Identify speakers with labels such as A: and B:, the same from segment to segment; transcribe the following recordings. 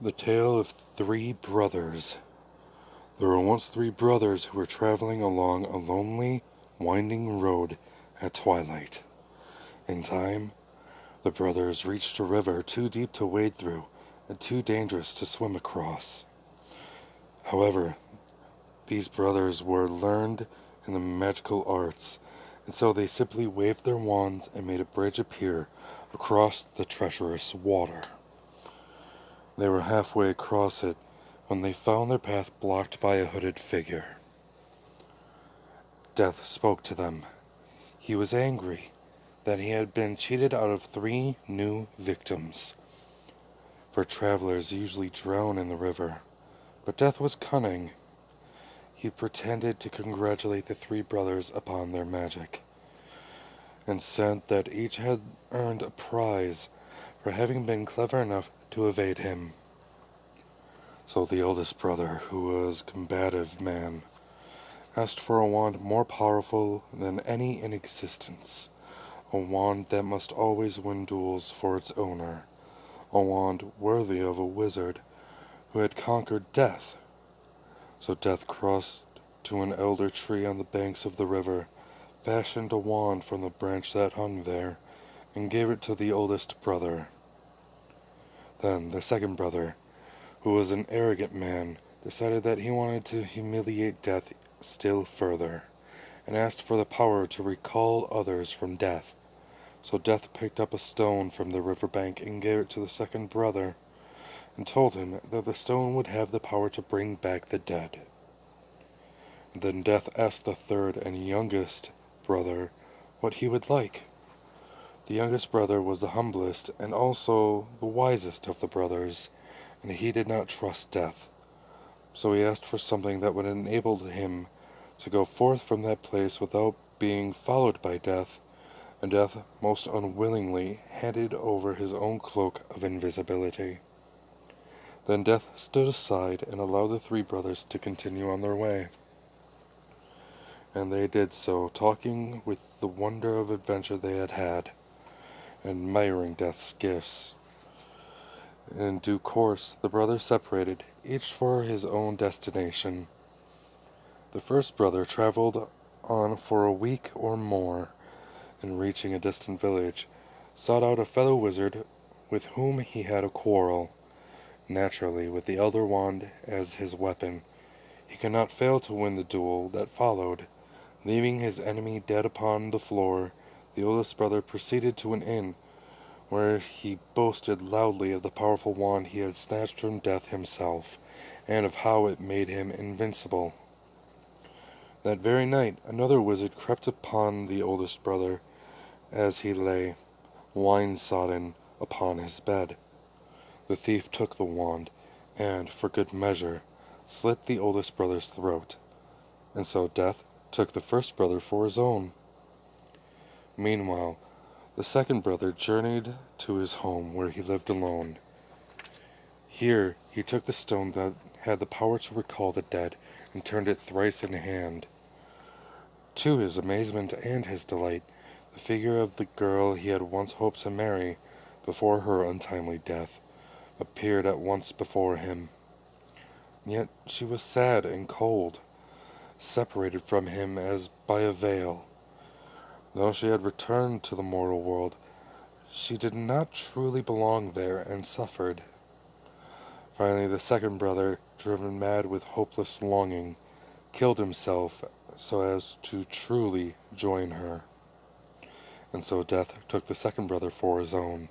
A: The Tale of Three Brothers. There were once three brothers who were traveling along a lonely, winding road at twilight. In time, the brothers reached a river too deep to wade through and too dangerous to swim across. However, these brothers were learned in the magical arts, and so they simply waved their wands and made a bridge appear across the treacherous water. They were halfway across it when they found their path blocked by a hooded figure. Death spoke to them. He was angry that he had been cheated out of 3 new victims, for travelers usually drown in the river. But Death was cunning. He pretended to congratulate the 3 brothers upon their magic, and said that each had earned a prize for having been clever enough to evade him. So the oldest brother, who was a combative man, asked for a wand more powerful than any in existence, a wand that must always win duels for its owner, a wand worthy of a wizard who had conquered death. So Death crossed to an elder tree on the banks of the river, fashioned a wand from the branch that hung there, and gave it to the oldest brother. Then the second brother, who was an arrogant man, decided that he wanted to humiliate Death still further, and asked for the power to recall others from death. So Death picked up a stone from the riverbank and gave it to the second brother, and told him that the stone would have the power to bring back the dead. And then Death asked the third and youngest brother what he would like. The youngest brother was the humblest and also the wisest of the brothers, and he did not trust Death. So he asked for something that would enable him to go forth from that place without being followed by Death, and Death most unwillingly handed over his own cloak of invisibility. Then Death stood aside and allowed the 3 brothers to continue on their way. And they did so, talking with the wonder of adventure they had had, and admiring Death's gifts. In due course, the brothers separated, each for his own destination. The first brother traveled on for a week or more, and reaching a distant village, sought out a fellow wizard with whom he had a quarrel. Naturally, with the elder wand as his weapon, he could not fail to win the duel that followed. Leaving his enemy dead upon the floor, the oldest brother proceeded to an inn, where he boasted loudly of the powerful wand he had snatched from Death himself, and of how it made him invincible. That very night another wizard crept upon the oldest brother as he lay, wine-sodden, upon his bed. The thief took the wand, and, for good measure, slit the oldest brother's throat, and so Death took the first brother for his own. Meanwhile, the second brother journeyed to his home, where he lived alone. Here he took the stone that had the power to recall the dead, and turned it thrice in hand. To his amazement and his delight, the figure of the girl he had once hoped to marry, before her untimely death, appeared at once before him. Yet she was sad and cold, separated from him as by a veil. Though she had returned to the mortal world, she did not truly belong there, and suffered. Finally, the second brother, driven mad with hopeless longing, killed himself so as to truly join her. And so Death took the second brother for his own.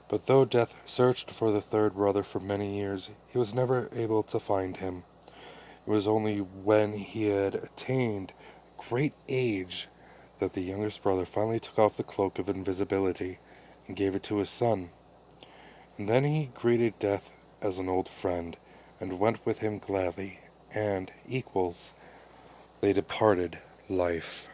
A: But though Death searched for the third brother for many years, he was never able to find him. It was only when he had attained great age that the youngest brother finally took off the cloak of invisibility and gave it to his son. And then he greeted Death as an old friend, and went with him gladly, and, equals, they departed life.